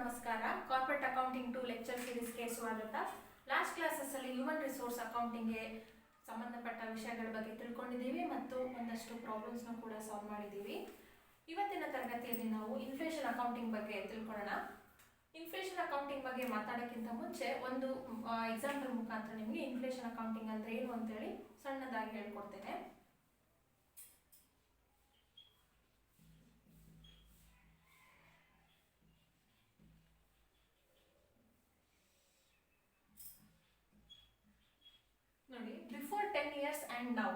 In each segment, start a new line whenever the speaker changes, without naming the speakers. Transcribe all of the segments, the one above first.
ನಮಸ್ಕಾರ. Corporate accounting 2 lecture ಸೀರೀಸ್ಗೆ ಸ್ವಾಗತ. Last classes ಅಲ್ಲಿ ಹ್ಯೂಮನ್ ರಿಸೋರ್ಸ್ ಅಕೌಂಟಿಂಗ್ಗೆ ಸಂಬಂಧಪಟ್ಟ ವಿಷಯಗಳ ಬಗ್ಗೆ ತಿಳ್ಕೊಂಡಿದ್ದೀವಿ ಮತ್ತು ಒಂದಷ್ಟು ಪ್ರಾಬ್ಲಮ್ಸ್ ನ ಕೂಡ ಸಾಲ್ವ್ ಮಾಡಿದ್ದೀವಿ. ಇವತ್ತಿನ ತರಗತಿಯಲ್ಲಿ ನಾವು ಇನ್ಫ್ಲೇಷನ್ ಅಕೌಂಟಿಂಗ್ ಬಗ್ಗೆ ತಿಳ್ಕೊಳ್ಳೋಣ. ಇನ್ಫ್ಲೇಷನ್ ಅಕೌಂಟಿಂಗ್ ಬಗ್ಗೆ ಮಾತಾಡೋಕ್ಕಿಂತ ಮುಂಚೆ ಒಂದು ಎಕ್ಸಾಂಪಲ್ ಮುಖಾಂತರ ನಿಮಗೆ ಇನ್ಫ್ಲೇಷನ್ ಅಕೌಂಟಿಂಗ್ ಅಂದ್ರೆ ಏನು ಅಂತ ಹೇಳಿ ಸಣ್ಣದಾಗಿ ಹೇಳ್ಕೊಡ್ತೇನೆ. ನೋಡಿ, ಬಿಫೋರ್ 10 years ಆ್ಯಂಡ್ ನೌ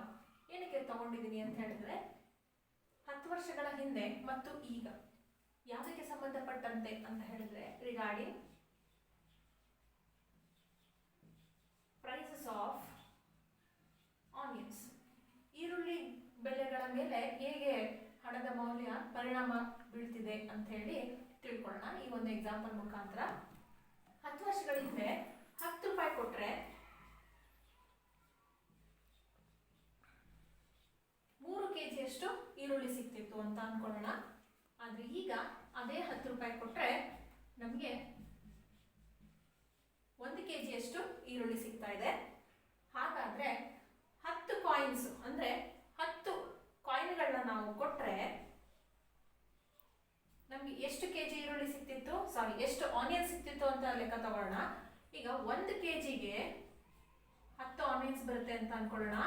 ಏನಕ್ಕೆ ತಗೊಂಡಿದ್ದೀನಿ ಅಂತ ಹೇಳಿದ್ರೆ 10 ವರ್ಷಗಳ ಹಿಂದೆ ಮತ್ತು ಈಗ ಯಾವುದಕ್ಕೆ ಸಂಬಂಧಪಟ್ಟಂತೆ ಅಂತ ಹೇಳಿದ್ರೆ ರಿಗಾರ್ಡಿಂಗ್ ಪ್ರೈಸಸ್ ಆಫ್ ಆನಿಯನ್ಸ್, ಈರುಳ್ಳಿ ಬೆಲೆಗಳ ಮೇಲೆ ಹೇಗೆ ಹಣದ ಮೌಲ್ಯ ಪರಿಣಾಮ ಬೀಳ್ತಿದೆ ಅಂತ ಹೇಳಿ ತಿಳ್ಕೊಳ್ಳೋಣ. ಈ ಒಂದು ಎಕ್ಸಾಂಪಲ್ ಮುಖಾಂತರ 10 ವರ್ಷಗಳ ಹಿಂದೆ 10 ರೂಪಾಯಿ ಕೊಟ್ರೆ 3 kg ಈರುಳ್ಳಿ ಸಿಗ್ತಿತ್ತು ಅಂತ ಅನ್ಕೊಳ್ಳೋಣ. ಆದ್ರೆ ಈಗ ಅದೇ 10 ರೂಪಾಯಿ ಕೊಟ್ರೆ ನಮಗೆ 1 kg ಈರುಳ್ಳಿ ಸಿಗ್ತಾ ಇದೆ. ಹಾಗಾದ್ರೆ 10 ಕಾಯಿನ್ಸ್ ಅಂದ್ರೆ 10 ಕಾಯಿನ್ಗಳನ್ನ ನಾವು ಕೊಟ್ರೆ ನಮ್ಗೆ ಎಷ್ಟು ಕೆಜಿ ಈರುಳ್ಳಿ ಸಿಗ್ತಿತ್ತು, ಎಷ್ಟು ಆನಿಯನ್ ಸಿಗ್ತಿತ್ತು ಅಂತ ಲೆಕ್ಕ ತಗೊಳ್ಳೋಣ. ಈಗ 1 kgಗೆ 10 ಆನಿಯನ್ಸ್ ಬರುತ್ತೆ ಅಂತ ಅನ್ಕೊಳ್ಳೋಣ.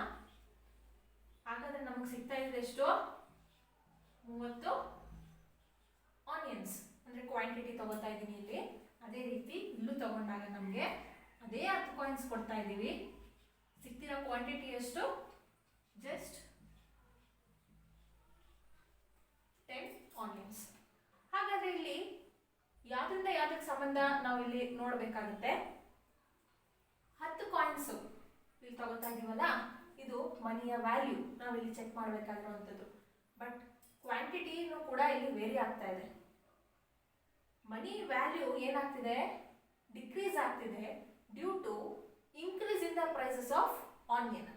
ಹಾಗಾದ್ರೆ ನಮಗೆ ಸಿಗ್ತಾ ಇದೆ ಎಷ್ಟು? 30 ಆನಿಯನ್ಸ್ ಅಂದ್ರೆ ಕ್ವಾಂಟಿಟಿ ತಗೋತಾ ಇದ್ದೀನಿ ಇಲ್ಲಿ. ಅದೇ ರೀತಿ ಇಲ್ಲೂ ತಗೊಂಡಾಗ ನಮಗೆ ಅದೇ 10 ಕಾಯಿನ್ಸ್ ಕೊಡ್ತಾ ಇದ್ದೀವಿ. ಸಿಗ್ತಿರೋ ಕ್ವಾಂಟಿಟಿ ಎಷ್ಟು? Just 10 onions. ಹಾಗಾದ್ರೆ ಇಲ್ಲಿ ಯಾವ್ದ್ರಿಂದ ಯಾವ್ದಕ್ಕೆ ಸಂಬಂಧ ನಾವು ಇಲ್ಲಿ ನೋಡ್ಬೇಕಾಗುತ್ತೆ. 10 ಕಾಯಿನ್ಸ್ ಇಲ್ಲಿ ತಗೋತಾ ಇದೀವಲ್ಲ, ಇದು ಮನಿಯ ವ್ಯಾಲ್ಯೂ ನಾವಿಲ್ಲಿ ಚೆಕ್ ಮಾಡಬೇಕಾಗಿರುವಂಥದ್ದು. ಬಟ್ ಕ್ವಾಂಟಿಟಿನೂ ಕೂಡ ಇಲ್ಲಿ ವೇರಿ ಆಗ್ತಾ ಇದೆ. ಮನಿ ವ್ಯಾಲ್ಯೂ ಏನಾಗ್ತಿದೆ? ಡಿಕ್ರೀಸ್ ಆಗ್ತಿದೆ due to increase in the prices of onion.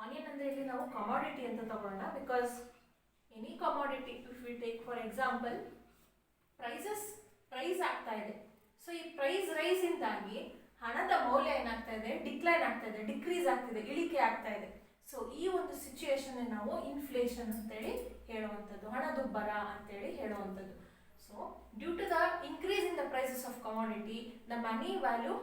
Onion ಅಂದ್ರೆ ಇಲ್ಲಿ ನಾವು ಕಮಾಡಿಟಿ ಅಂತ ತಗೊಳ್ಳೋಣ. Because any commodity if we take for example price ಆಗ್ತಾ ಇದೆ. ಸೊ ಈ ಪ್ರೈಸ್ ರೈಸ್ ಇಂದಾಗಿ ಹಣದ ಮೌಲ್ಯ ಏನಾಗ್ತಾ ಇದೆ? ಡಿಕ್ಲೈನ್ ಆಗ್ತಾ ಇದೆ, ಡಿಕ್ರೀಸ್ ಆಗ್ತಿದೆ, ಇಳಿಕೆ ಆಗ್ತಾ ಇದೆ. ಸೊ ಈ ಒಂದು ಸಿಚುಯೇಷನ್ ನಾವು ಇನ್ಫ್ಲೇಷನ್ ಅಂತೇಳಿ ಹೇಳುವಂಥದ್ದು, ಹಣದುಬ್ಬರ ಅಂತೇಳಿ ಹೇಳುವಂಥದ್ದು. So due to the increase in the prices of commodity the money value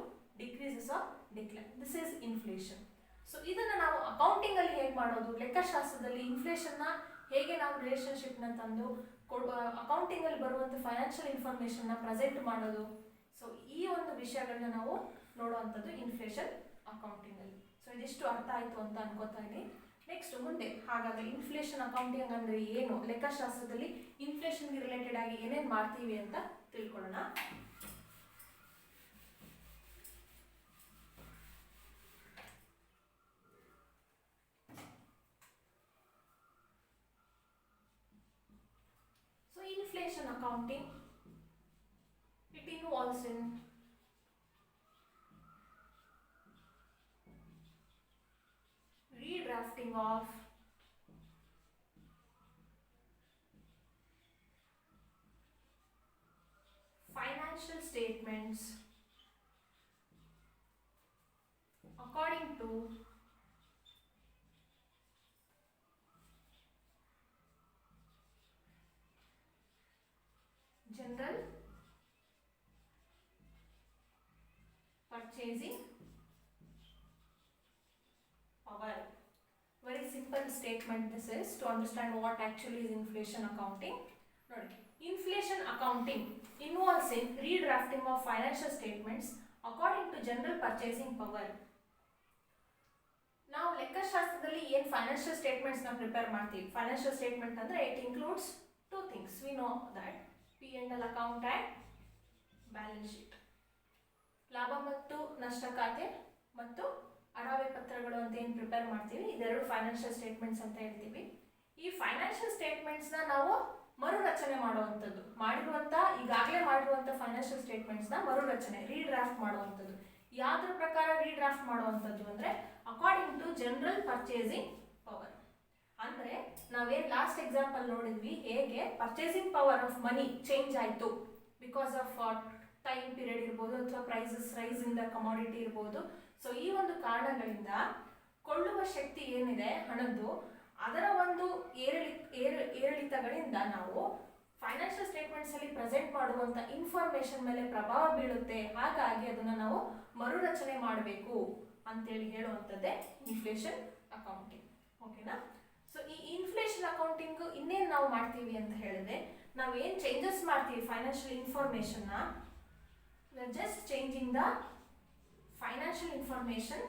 decreases or decline. This is inflation. So ಇದನ್ನ ನಾವು ಅಕೌಂಟಿಂಗ್ ಅಲ್ಲಿ ಹೇಗೆ ಮಾಡೋದು, ಲೆಕ್ಕಶಾಸ್ತ್ರದಲ್ಲಿ ಇನ್ಫ್ಲೇಷನ್ ನ ಹೇಗೆ ನಾವು ರಿಲೇಶನ್ಶಿಪ್ ನ ತಂದು ಅಕೌಂಟಿಂಗ್ ಅಲ್ಲಿ ಬರುವಂತ ಫೈನಾನ್ಷಿಯಲ್ ಇನ್ಫಾರ್ಮೇಶನ್ ನ ಪ್ರೆಸೆಂಟ್ ಮಾಡೋದು. ಸೊ ಈ ಒಂದು ವಿಷಯಗಳನ್ನ ನಾವು ನೋಡುವಂಥದ್ದು ಇನ್ಫ್ಲೇಷನ್ ಅಕೌಂಟಿಂಗ್ ಅಲ್ಲಿ. ಸೊ ಇದಿಷ್ಟು ಅರ್ಥ ಆಯ್ತು ಅಂತ ಅನ್ಕೋತಾ ಇದ್ದೀನಿ. ನೆಕ್ಸ್ಟ್ ಮುಂದೆ ಹಾಗಾದ್ರೆ ಇನ್ಫ್ಲೇಷನ್ ಅಕೌಂಟಿಂಗ್ ಅಂದ್ರೆ ಏನು, ಲೆಕ್ಕಶಾಸ್ತ್ರದಲ್ಲಿ ಇನ್ಫ್ಲೇಷನ್ಗೆ ರಿಲೇಟೆಡ್ ಆಗಿ ಏನೇನು ಮಾಡ್ತೀವಿ ಅಂತ ತಿಳ್ಕೊಳ್ಳೋಣ. So inflation accounting, it involves in redrafting of financial statements according to general purchasing power. Very simple statement this is to understand what actually is inflation accounting. Nodi, inflation accounting involves in redrafting of financial statements according to general purchasing power. ನಾವು ಲೆಕ್ಕಶಾಸ್ತ್ರದಲ್ಲಿ ಏನು financial statements ನ prepare ಮಾಡ್ತೀವಿ. Financial statement ಅಂದ್ರೆ it includes 2 things. We know that P&L account and balance sheet. ಲಾಭ ಮತ್ತು ನಷ್ಟ ಖಾತೆ ಮತ್ತು ಅಡಾವೆ ಪತ್ರಗಳು ಅಂತ ಏನು ಪ್ರಿಪೇರ್ ಮಾಡ್ತೀವಿ, ಇದೆರಡು ಫೈನಾನ್ಷಿಯಲ್ ಸ್ಟೇಟ್ಮೆಂಟ್ಸ್ ಅಂತ ಹೇಳ್ತೀವಿ. ಈ ಫೈನಾನ್ಷಿಯಲ್ ಸ್ಟೇಟ್ಮೆಂಟ್ಸ್ ನ ನಾವು ಮರುರಚನೆ ಮಾಡುವಂಥದ್ದು, ಈಗಾಗಲೇ ಮಾಡಿರುವಂಥ ಫೈನಾನ್ಷಿಯಲ್ ಸ್ಟೇಟ್ಮೆಂಟ್ಸ್ ನ ಮರುರಚನೆ, ರೀಡ್ರಾಫ್ಟ್ ಮಾಡುವಂಥದ್ದು. ಯಾವ್ದ್ರ ಪ್ರಕಾರ ರೀಡ್ರಾಫ್ಟ್ ಮಾಡುವಂಥದ್ದು ಅಂದ್ರೆ according to general purchasing power. ಅಂದ್ರೆ ನಾವೇನ್ ಲಾಸ್ಟ್ ಎಕ್ಸಾಂಪಲ್ ನೋಡಿದ್ವಿ, ಹೇಗೆ purchasing power of money change ಆಯ್ತು ಬಿಕಾಸ್ ಆಫ್ ಟೈಮ್ ಪೀರಿಯಡ್ ಇರ್ಬೋದು ಅಥವಾ ಪ್ರೈಸಸ್ ರೈಸ್ ಇಂದ ಕಮಾಡಿಟಿ ಇರ್ಬೋದು. ಸೊ ಈ ಒಂದು ಕಾರಣಗಳಿಂದ ಕೊಳ್ಳುವ ಶಕ್ತಿ ಏನಿದೆ ಹಣದ್ದು ಅದರ ಒಂದು ಏರಿಳಿತಗಳಿಂದ ನಾವು ಫೈನಾನ್ಷಿಯಲ್ ಸ್ಟೇಟ್ಮೆಂಟ್ಸ್ ಅಲ್ಲಿ ಪ್ರೆಸೆಂಟ್ ಮಾಡುವಂತ ಇನ್ಫಾರ್ಮೇಶನ್ ಮೇಲೆ ಪ್ರಭಾವ ಬೀಳುತ್ತೆ. ಹಾಗಾಗಿ ಅದನ್ನ ನಾವು ಮರುರಚನೆ ಮಾಡಬೇಕು ಅಂತೇಳಿ ಹೇಳುವಂಥದ್ದೇ ಇನ್ಫ್ಲೇಷನ್ ಅಕೌಂಟಿಂಗ್. ಓಕೆನಾ? ಸೊ ಈ ಇನ್ಫ್ಲೇಷನ್ ಅಕೌಂಟಿಂಗ್ ಇನ್ನೇನು ನಾವು ಮಾಡ್ತೀವಿ ಅಂತ ಹೇಳಿದ್ರೆ, ನಾವೇನು ಚೇಂಜಸ್ ಮಾಡ್ತೀವಿ ಫೈನಾನ್ಷಿಯಲ್ ಇನ್ಫಾರ್ಮೇಶನ್ನ, just changing the financial information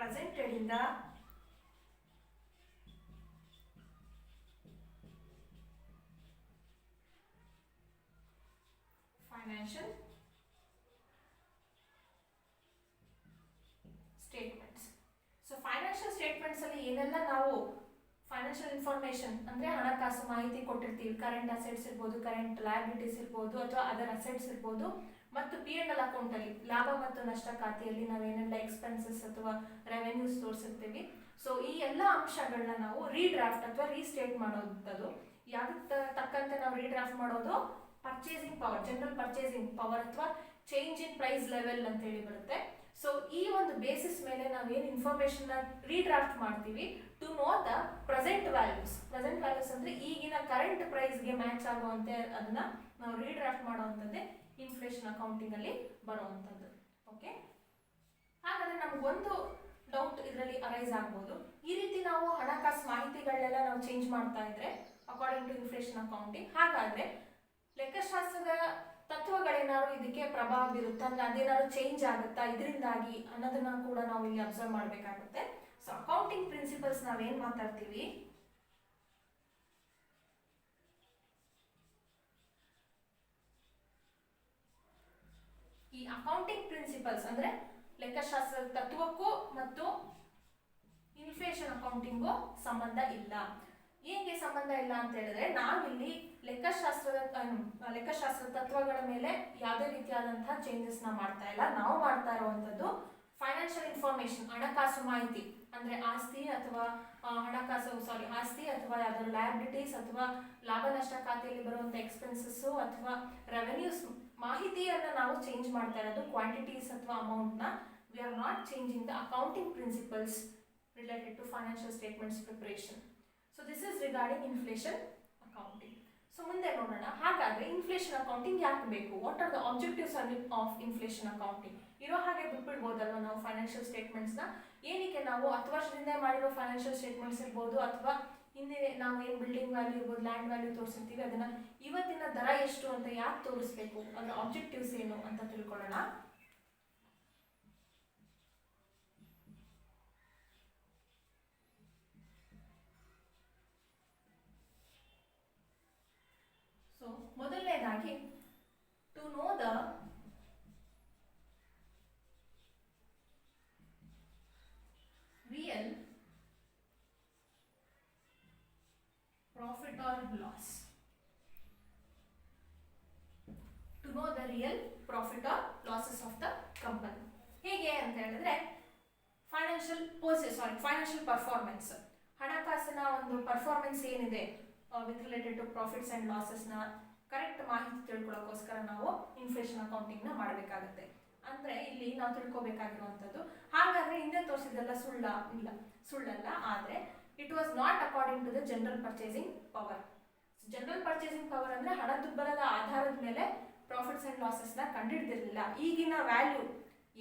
presented in the financial statements. So financial statements ಅಲ್ಲಿ ಏನೆಲ್ಲ ನಾವು ಫೈನಾನ್ಷಿಯಲ್ ಇನ್ಫಾರ್ಮೇಶನ್ ಅಂದ್ರೆ ಹಣಕಾಸು ಮಾಹಿತಿ ಕೊಟ್ಟಿರ್ತೀವಿ, ಕರೆಂಟ್ ಅಸೆಟ್ಸ್ ಇರ್ಬೋದು, ಕರೆಂಟ್ ಲಯಬಿಲಿಟೀಸ್ ಇರ್ಬೋದು, ಅಥವಾ ಅದರ್ ಅಸೆಟ್ಸ್ ಇರ್ಬೋದು, ಮತ್ತು P&L ಅಕೌಂಟ್ ಅಲ್ಲಿ ಲಾಭ ಮತ್ತು ನಷ್ಟ ಖಾತೆಯಲ್ಲಿ ನಾವೇನೆಲ್ಲ ಎಕ್ಸ್ಪೆನ್ಸಸ್ ಅಥವಾ ರೆವೆನ್ಯೂಸ್ ತೋರಿಸಿರ್ತೀವಿ. ಸೊ ಈ ಎಲ್ಲ ಅಂಶಗಳನ್ನ ನಾವು ರೀಡ್ರಾಫ್ಟ್ ಅಥವಾ ರೀಸ್ಟೇಟ್ ಮಾಡೋದು. ಯಾವ್ದಕ್ಕೆ ತಕ್ಕಂತೆ ನಾವು ರೀಡ್ರಾಫ್ಟ್ ಮಾಡೋದು? Purchasing power, general purchasing power ಅಥವಾ ಚೇಂಜ್ ಇನ್ ಪ್ರೈಸ್ ಲೆವೆಲ್ ಅಂತ ಹೇಳಿ ಬರುತ್ತೆ. ಸೊ ಈ ಒಂದು ಬೇಸಿಸ್ ಮೇಲೆ ನಾವೇನು ಇನ್ಫಾರ್ಮೇಶನ್ ರೀಡ್ರಾಫ್ಟ್ ಮಾಡ್ತೀವಿ to know the present values. Present values ಅಂದ್ರೆ ಈಗಿನ ಕರೆಂಟ್ ಪ್ರೈಸ್ಗೆ ಮ್ಯಾಚ್ ಆಗುವಂತೆ ಅದನ್ನ ನಾವು ರೀಡ್ರಾಫ್ಟ್ ಮಾಡುವಂಥದ್ದೇ ಇನ್ಫ್ಲೇಷನ್ ಅಕೌಂಟಿಂಗ್ ಅಲ್ಲಿ ಬರುವಂಥದ್ದು. ಓಕೆ, ಹಾಗಾದ್ರೆ ನಮಗೊಂದು ಡೌಟ್ ಇದರಲ್ಲಿ ಅರೈಸ್ ಆಗ್ಬೋದು, ಈ ರೀತಿ ನಾವು ಹಣಕಾಸು ಮಾಹಿತಿಗಳನ್ನೆಲ್ಲ ನಾವು ಚೇಂಜ್ ಮಾಡ್ತಾ ಇದ್ರೆ ಅಕಾರ್ಡಿಂಗ್ ಟು ಇನ್ಫ್ಲೇಷನ್ ಅಕೌಂಟಿಂಗ್, ಹಾಗಾದ್ರೆ ಲೆಕ್ಕಶಾಸ್ತ್ರದ ತತ್ವಗಳೇನಾದ್ರು ಇದಕ್ಕೆ ಪ್ರಭಾವ ಬೀರುತ್ತಾ, ಅಂದ್ರೆ ಅದೇನಾದ್ರು ಚೇಂಜ್ ಆಗುತ್ತಾ ಇದರಿಂದಾಗಿ ಅನ್ನೋದನ್ನ ಕೂಡ ನಾವು ಇಲ್ಲಿ ಅಬ್ಸರ್ವ್ ಮಾಡಬೇಕಾಗುತ್ತೆ. ಸೊ ಅಕೌಂಟಿಂಗ್ ಪ್ರಿನ್ಸಿಪಲ್ಸ್ ನಾವೇನ್ ಮಾತಾಡ್ತೀವಿ, ಈ ಅಕೌಂಟಿಂಗ್ ಪ್ರಿನ್ಸಿಪಲ್ಸ್ ಅಂದ್ರೆ ಲೆಕ್ಕಶಾಸ್ತ್ರದ ತತ್ವಕ್ಕೂ ಮತ್ತು ಇನ್ಫ್ಲೇಷನ್ ಅಕೌಂಟಿಂಗು ಸಂಬಂಧ ಇಲ್ಲ. ಹೇಗೆ ಸಂಬಂಧ ಇಲ್ಲ ಅಂತ ಹೇಳಿದ್ರೆ, ನಾವಿಲ್ಲಿ ಲೆಕ್ಕಶಾಸ್ತ್ರದ ತತ್ವಗಳ ಮೇಲೆ ಯಾವುದೇ ರೀತಿಯಾದಂತಹ ಚೇಂಜಸ್ ನ ಮಾಡ್ತಾ ಇಲ್ಲ. ನಾವು ಮಾಡ್ತಾ ಇರುವಂತದ್ದು ಫೈನಾನ್ಷಿಯಲ್ ಇನ್ಫಾರ್ಮೇಶನ್, ಹಣಕಾಸು ಮಾಹಿತಿ ಅಂದ್ರೆ ಆಸ್ತಿ ಅಥವಾ ಆಸ್ತಿ ಅಥವಾ ಯಾವ್ದಾದ್ರು ಲಯಬಿಲಿಟೀಸ್ ಅಥವಾ ಲಾಭ ನಷ್ಟ ಖಾತೆಯಲ್ಲಿ ಬರುವಂತ ಎಕ್ಸ್ಪೆನ್ಸಸ್ ಅಥವಾ ರೆವೆನ್ಯೂಸ್ ಮಾಹಿತಿಯನ್ನ ನಾವು ಚೇಂಜ್ ಮಾಡ್ತಾ ಇರೋದು, ಕ್ವಾಂಟಿಟೀಸ್ ಅಥವಾ ಅಮೌಂಟ್ ನ. We are not changing the accounting principles related to financial statements preparation. So this is regarding inflation accounting. So ಮುಂದೆ ನೋಡೋಣ, ಹಾಗಾದ್ರೆ ಇನ್ಫ್ಲೇಷನ್ ಅಕೌಂಟಿಂಗ್ ಯಾಕೆ ಬೇಕು? What are the objectives of inflation accounting? ಇರೋ ಹಾಗೆ ಬಿಟ್ಬಿಡ್ಬೋದಲ್ವ ನಾವು ಫೈನಾನ್ಷಿಯಲ್ ಸ್ಟೇಟ್ಮೆಂಟ್ಸ್ ನ? ಏನಕ್ಕೆ ನಾವು 10 ವರ್ಷದಿಂದ ಮಾಡಿರೋ ಫೈನಾನ್ಷಿಯಲ್ ಸ್ಟೇಟ್ಮೆಂಟ್ಸ್ ಇರ್ಬೋದು, ಅಥವಾ ಹಿಂದೆ ನಾವು ಏನು ಬಿಲ್ಡಿಂಗ್ ವ್ಯಾಲ್ಯೂ ಇರ್ಬೋದು, ಲ್ಯಾಂಡ್ ವ್ಯಾಲ್ಯೂ ತೋರಿಸಿರ್ತೀವಿ, ಅದನ್ನ ಇವತ್ತಿನ ದರ ಎಷ್ಟು ಅಂತ ಯಾಕೆ ತೋರಿಸ್ಬೇಕು, ಅದರ ಆಬ್ಜೆಕ್ಟಿವ್ಸ್ ಏನು ಅಂತ ತಿಳ್ಕೊಳ್ಳೋಣ. ಸೊ ಮೊದಲನೇದಾಗಿ to know the real profit or loss. To know the real profit or losses of the company. ಹೇಗೆ ಅಂತ ಹೇಳಿದ್ರೆ, ಫೈನಾನ್ಷಿಯಲ್ ಪರ್ಫಾರ್ಮೆನ್ಸ್, ಹಣಕಾಸಿನ ಒಂದು ಪರ್ಫಾರ್ಮೆನ್ಸ್ ಏನಿದೆ with related to profits and losses ನ ಕರೆಕ್ಟ್ ಮಾಹಿತಿ ತಿಳ್ಕೊಳ್ಳೋಕ್ಕೋಸ್ಕರ ನಾವು ಇನ್ಫ್ಲೇಷನ್ ಅಕೌಂಟಿಂಗ್ ನ ಮಾಡಬೇಕಾಗುತ್ತೆ. ಅಂದ್ರೆ ಇಲ್ಲಿ ನಾವು ತಿಳ್ಕೊಬೇಕಾಗಿರುವಂತದ್ದು, ಹಾಗಾದ್ರೆ ಹಿಂದೆ ತೋರಿಸಿದೆಲ್ಲ ಸುಳ್ಳಲ್ಲ, ಆದ್ರೆ it was not according to the general purchasing power. General purchasing power ಅಂದ್ರೆ ಹಣದುಬ್ಬರದ ಆಧಾರದ ಮೇಲೆ ಪ್ರಾಫಿಟ್ಸ್ ಅಂಡ್ ಲಾಸಸ್ ನ ಕಂಡುಹಿಡಿದಿರಲಿಲ್ಲ. ಈಗಿನ ವ್ಯಾಲ್ಯೂ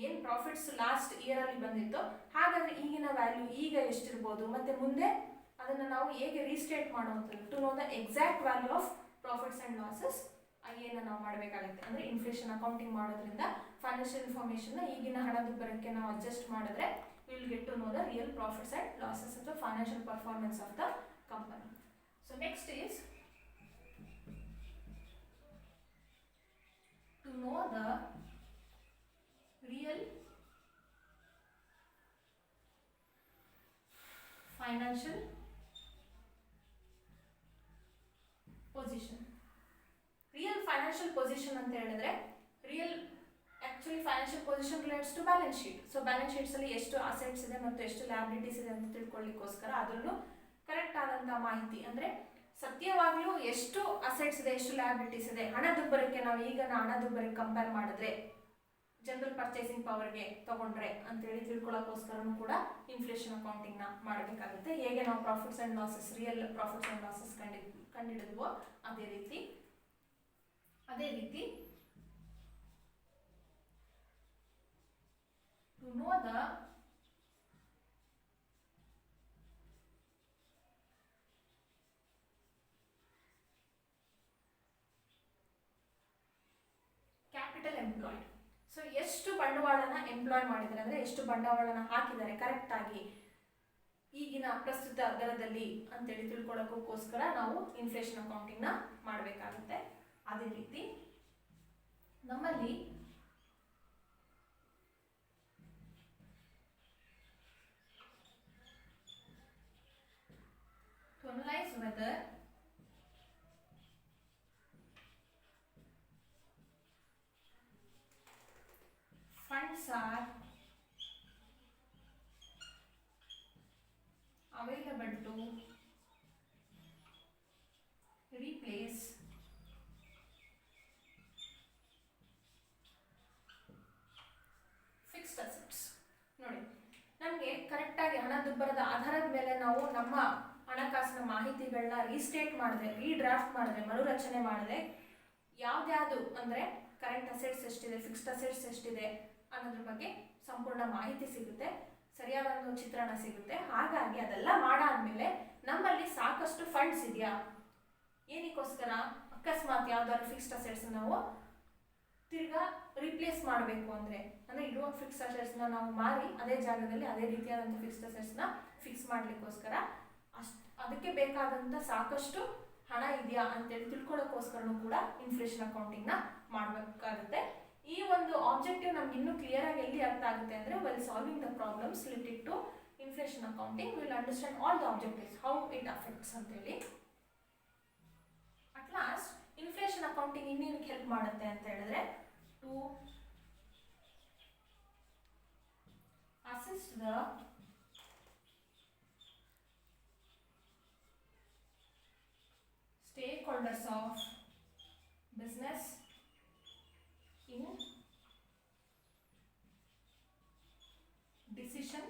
ಏನ್ ಪ್ರಾಫಿಟ್ಸ್ ಲಾಸ್ಟ್ ಇಯರ್ ಅಲ್ಲಿ ಬಂದಿತ್ತು, ಹಾಗಾದ್ರೆ ಈಗಿನ ವ್ಯಾಲ್ಯೂ ಈಗ ಎಷ್ಟಿರ್ಬೋದು, ಮತ್ತೆ ಮುಂದೆ ಅದನ್ನ ನಾವು ಹೇಗೆ ರೀಸ್ಟೇಟ್ ಮಾಡುವಂಥದ್ದು, to know the exact value of profits and losses ಏನು ನಾವು ಮಾಡಬೇಕಾಗುತ್ತೆ. ಅಂದ್ರೆ ಇನ್ಫ್ಲೇಷನ್ ಅಕೌಂಟಿಂಗ್ ಮಾಡೋದ್ರಿಂದ ಫೈನಾನ್ಷಿಯಲ್ ಇನ್ಫಾರ್ಮೇಶನ್ ಈಗಿನ ಹಣದುಬ್ಬರಕ್ಕೆ ನಾವು ಅಡ್ಜಸ್ಟ್ ಮಾಡಿದ್ರೆ will get to know the real profits and losses ಅಥವಾ financial performance of the company. So next is to know the real financial position. Real financial position ಅಂತ ಹೇಳಿದ್ರೆ, actually financial position relates to balance sheet. So balance sheets ಅಲ್ಲಿ ಎಷ್ಟು assets ಇದೆ ಮತ್ತು ಎಷ್ಟು liabilities ಇದೆ ಅಂತ ತಿಳ್ಕೊಳ್ಳಿಕ್ಕೋಸ್ಕರ ಅದನ್ನು ಕರೆಕ್ಟ್ ಆದಂತಹ ಮಾಹಿತಿ, ಅಂದ್ರೆ ಸತ್ಯವಾಗ್ಲೂ ಎಷ್ಟು ಅಸೆಟ್ಸ್ ಇದೆ, ಎಷ್ಟು ಲಯಬಿಲಿಟೀಸ್ ಇದೆ, ಹಣದುಬ್ಬರಕ್ಕೆ ನಾವು ಈಗ ಹಣದುಬ್ಬರಕ್ಕೆ ಕಂಪೇರ್ ಮಾಡಿದ್ರೆ ಜನರಲ್ ಪರ್ಚೇಸಿಂಗ್ ಪವರ್ಗೆ ತಗೊಂಡ್ರೆ ಅಂತೇಳಿ ತಿಳ್ಕೊಳ್ಳೋಕ್ಕೋಸ್ಕರನೂ ಕೂಡ ಇನ್ಫ್ಲೇಷನ್ ಅಕೌಂಟಿಂಗ್ನ ಮಾಡಬೇಕಾಗುತ್ತೆ. ಹೇಗೆ ನಾವು profits and losses, real profits and losses ಕಂಡಿಡಿದ್ವೋ ಅದೇ ರೀತಿ to know the capital employed. So ಎಷ್ಟು ಬಂಡವಾಳನ ಎಂಪ್ಲಾಯ್ ಮಾಡಿದ್ದಾರೆ ಅಂದರೆ ಎಷ್ಟು ಬಂಡವಾಳನ ಹಾಕಿದ್ದಾರೆ ಕರೆಕ್ಟಾಗಿ ಈಗಿನ ಪ್ರಸ್ತುತ ದರದಲ್ಲಿ ಅಂತೇಳಿ ತಿಳ್ಕೊಳ್ಳೋಕ್ಕೋಸ್ಕರ ನಾವು ಇನ್ಫ್ಲೇಷನ್ ಅಕೌಂಟಿಂಗ್ನ ಮಾಡಬೇಕಾಗುತ್ತೆ. ಅದೇ ರೀತಿ ನಮ್ಮಲ್ಲಿ to analyze whether funds are available to replace fixed assets. ನೋಡಿ, ನಮಗೆ ಕರೆಕ್ಟಾಗಿ ಹಣದುಬ್ಬರದ ಆಧಾರದ ಮೇಲೆ ನಾವು ನಮ್ಮ ಹಣಕಾಸಿನ ಮಾಹಿತಿಗಳನ್ನ ರೀಸ್ಟೇಟ್ ಮಾಡಿದೆ, ರೀಡ್ರಾಫ್ಟ್ ಮಾಡಿದೆ, ಮರುರಚನೆ ಮಾಡಿದೆ, ಯಾವ್ದ್ಯಾವುದು ಅಂದರೆ ಕರೆಂಟ್ ಅಸೆಟ್ಸ್ ಎಷ್ಟಿದೆ, ಫಿಕ್ಸ್ಡ್ ಅಸೆಟ್ಸ್ ಎಷ್ಟಿದೆ ಅನ್ನೋದ್ರ ಬಗ್ಗೆ ಸಂಪೂರ್ಣ ಮಾಹಿತಿ ಸಿಗುತ್ತೆ, ಸರಿಯಾದ ಒಂದು ಚಿತ್ರಣ ಸಿಗುತ್ತೆ. ಹಾಗಾಗಿ ಅದೆಲ್ಲ ಮಾಡಾದ್ಮೇಲೆ ನಮ್ಮಲ್ಲಿ ಸಾಕಷ್ಟು ಫಂಡ್ಸ್ ಇದೆಯಾ, ಏನಕ್ಕೋಸ್ಕರ ಅಕಸ್ಮಾತ್ ಯಾವ್ದಾದ್ರು ಫಿಕ್ಸ್ಡ್ ಅಸೆಟ್ಸ್ ನಾವು ತಿರ್ಗಾ ರಿಪ್ಲೇಸ್ ಮಾಡಬೇಕು ಅಂದರೆ ಇರುವ ಫಿಕ್ಸ್ಡ್ ಅಸೆಟ್ಸ್ನ ನಾವು ಮಾರಿ ಅದೇ ಜಾಗದಲ್ಲಿ ಅದೇ ರೀತಿಯಾದಂಥ ಫಿಕ್ಸ್ಡ್ ಅಸೆಟ್ಸ್ನ ಫಿಕ್ಸ್ ಮಾಡಲಿಕ್ಕೋಸ್ಕರ ಅದಕ್ಕೆ ಬೇಕಾದಂಥ ಸಾಕಷ್ಟು ಹಣ ಇದೆಯಾ ಅಂತೇಳಿ ತಿಳ್ಕೊಳ್ಳೋಕ್ಕೋಸ್ಕರನೂ ಕೂಡ ಇನ್ಫ್ಲೇಷನ್ ಅಕೌಂಟಿಂಗ್ನ ಮಾಡಬೇಕಾಗುತ್ತೆ. ಈ ಒಂದು ಆಬ್ಜೆಕ್ಟಿವ್ ನಮ್ಗೆ ಇನ್ನೂ ಕ್ಲಿಯರ್ ಆಗಿ ಎಲ್ಲಿ ಅರ್ಥ ಆಗುತ್ತೆ ಅಂದರೆ well solving the problems related to inflation accounting will understand all the objectives how it affects ಅಂತೇಳಿ. ಅಟ್ ಲಾಸ್ಟ್ ಇನ್ಫ್ಲೇಷನ್ ಅಕೌಂಟಿಂಗ್ ಇನ್ನೇನಕ್ಕೆ ಹೆಲ್ಪ್ ಮಾಡುತ್ತೆ ಅಂತ ಹೇಳಿದ್ರೆ to assist the stakeholders of business in decision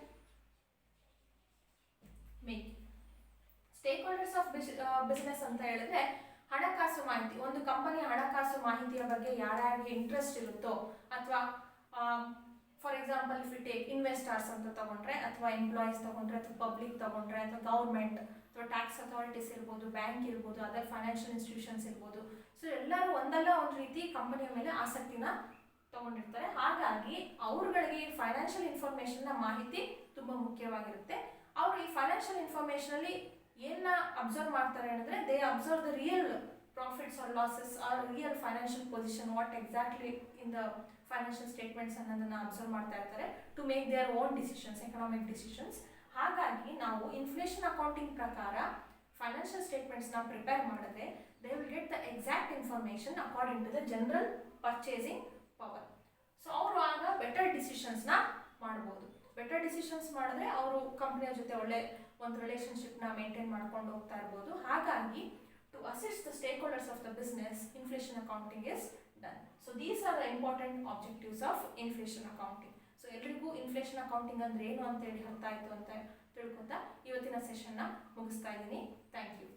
making. Stakeholders of business ಅಂತ ಹೇಳಿದ್ರೆ ಹಣಕಾಸು ಮಾಹಿತಿ, ಒಂದು ಕಂಪನಿಯ ಹಣಕಾಸು ಮಾಹಿತಿಯ ಬಗ್ಗೆ ಯಾರ್ಯಾರಿಗೆ ಇಂಟ್ರೆಸ್ಟ್ ಇರುತ್ತೋ, ಅಥವಾ for example if you take investors ಅಂತ ತಗೊಂಡ್ರೆ, ಅಥವಾ ಎಂಪ್ಲಾಯೀಸ್ ತಗೊಂಡ್ರೆ, ಅಥವಾ ಪಬ್ಲಿಕ್ ತಗೊಂಡ್ರೆ, ಅಥವಾ ಗೌರ್ಮೆಂಟ್ ಅಥವಾ ಟ್ಯಾಕ್ಸ್ ಅಥಾರಿಟೀಸ್ ಇರ್ಬೋದು, ಬ್ಯಾಂಕ್ ಇರ್ಬೋದು, ಅದರ್ ಫೈನಾನ್ಷಿಯಲ್ ಇನ್ಸ್ಟಿಟ್ಯೂಷನ್ಸ್ ಇರ್ಬೋದು. ಸೊ ಎಲ್ಲರೂ ಒಂದಲ್ಲ ಒಂದು ರೀತಿ ಕಂಪನಿಯ ಮೇಲೆ ಆಸಕ್ತಿನ ತಗೊಂಡಿರ್ತಾರೆ. ಹಾಗಾಗಿ ಅವ್ರುಗಳಿಗೆ ಫೈನಾನ್ಷಿಯಲ್ ಇನ್ಫಾರ್ಮೇಷನ್ನ ಮಾಹಿತಿ ತುಂಬ ಮುಖ್ಯವಾಗಿರುತ್ತೆ. ಅವರು ಈ ಫೈನಾನ್ಷಿಯಲ್ ಇನ್ಫಾರ್ಮೇಷನಲ್ಲಿ ಏನನ್ನ ಅಬ್ಸರ್ವ್ ಮಾಡ್ತಾರೆ ಅಂದರೆ they observe the real profits or losses or real financial position, what exactly in the financial statements ಅನ್ನೋದನ್ನ ಅಬ್ಸರ್ವ್ ಮಾಡ್ತಾ ಇರ್ತಾರೆ to make their own decisions, economic decisions. ಹಾಗಾಗಿ ನಾವು ಇನ್ಫ್ಲೇಷನ್ ಅಕೌಂಟಿಂಗ್ ಪ್ರಕಾರ ಫೈನಾನ್ಷಿಯಲ್ ಸ್ಟೇಟ್ಮೆಂಟ್ಸ್ನ ಪ್ರಿಪೇರ್ ಮಾಡಿದ್ರೆ they will get the exact information according to the general purchasing power. So ಅವರು ಆಗ ಬೆಟರ್ ಡಿಸಿಷನ್ಸ್ನ ಮಾಡ್ಬೋದು. ಬೆಟರ್ ಡಿಸಿಷನ್ಸ್ ಮಾಡಿದ್ರೆ ಅವರು ಕಂಪ್ನಿಯ ಜೊತೆ ಒಳ್ಳೆ ಒಂದು ರಿಲೇಷನ್ಶಿಪ್ನ ಮೇಂಟೈನ್ ಮಾಡ್ಕೊಂಡು ಹೋಗ್ತಾ ಇರ್ಬೋದು. ಹಾಗಾಗಿ to assist the stakeholders of the business, inflation accounting is done. So these are the important objectives of inflation accounting. So ಎಲ್ರಿಗೂ ಇನ್ಫ್ಲೇಷನ್ ಅಕೌಂಟಿಂಗ್ ಅಂದ್ರೆ ಏನು ಅಂತೇಳಿ ಅರ್ಥ ಆಯಿತು ಅಂತ ತಿಳ್ಕೊತಾ ಇವತ್ತಿನ ಸೆಷನ್ನ ಮುಗಿಸ್ತಾ ಇದ್ದೀನಿ. Thank you.